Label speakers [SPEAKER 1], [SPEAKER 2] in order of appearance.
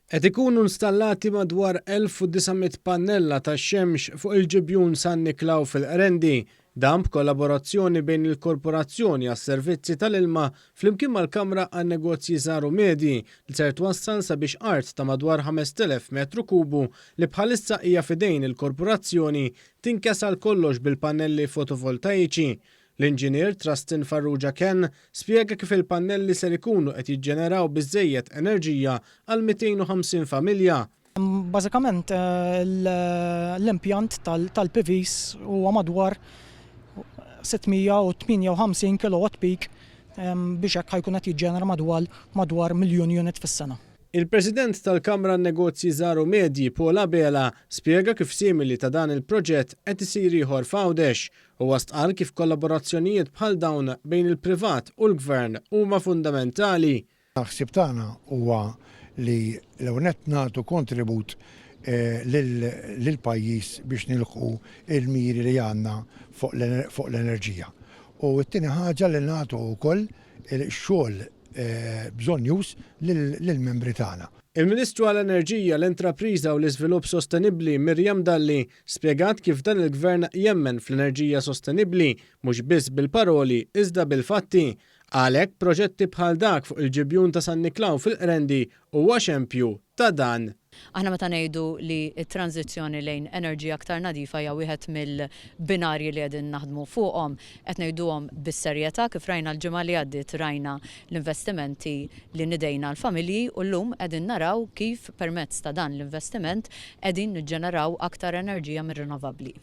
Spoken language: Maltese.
[SPEAKER 1] Qed ikunu installati madwar 1900 pannella tax-xemx fuq il-ġibjun San Niklaw fil-Qrendi, dan b'kollaborazzjoni bejn il-Korporazzjoni għas-Servizzi tal-Ilma flimkien mal-Kamra għan-Negozji Żgħar u Medji li ser twassal sabiex art ta' madwar 5000 metru kubu li bħalissa hija f'idejn il-Korporazzjoni tinkesal kollox bil-pannelli fotovoltaiċi. L-inġinier Trustin Farrugia Ken spjega kif il-pannelli ser ikunu qed jiġġeneraw biżżejjed enerġija għal 250 familja.
[SPEAKER 2] Bażikament l-impjant tal-PVs huwa madwar 658 kilowatt peak biex hekk ħajkun qed jiġġenera madwar miljun unit fis-sena.
[SPEAKER 1] Il-President tal-Kamra Negozji Żgħar u Medji Paul Abela spjega kif simili ta' dan il-proġett qed isir ieħor f'Għawdex u stqarr kif kollaborazzjonijiet bħal dawn bejn il-privat u l-Gvern huma fundamentali.
[SPEAKER 3] Naħseb tagħna huwa li l-ewwel nett nagħtu kontribut lill-pajjiż biex nilħqu il-miri li għandna fuq l-enerġija. U t-tieni ħaġa li nagħtu wkoll xogħol bżonn już lill-membri tagħna.
[SPEAKER 1] Il-Ministru għall-Enerġija, l-Intrapriża u l-Iżvilupp Sostenibbli Mirjam Dalli spjegat kif dan il-Gvern jemmen fl-enerġija sostenibbli mhux biss bil-paroli iżda bil-fatti. Għalhekk proġetti bħal dak fuq il-ġibjun ta' San Niklaw fil-Qrendi huwa xempju ta' dan.
[SPEAKER 4] Aħna meta ngħidu li t-tranzizzjoni lejn enerġija aktar nadifa hija wieħed mill-binarji li qegħdin naħdmu fuqhom qed ngħiduhom bis-serjetà kif rajna l-ġimgħa li għaddiet rajna l-investimenti li nidejna l-familji u llum qegħdin naraw kif permezz ta' dan l-investiment qegħdin niġġeneraw aktar enerġija mir-rinnovabbli.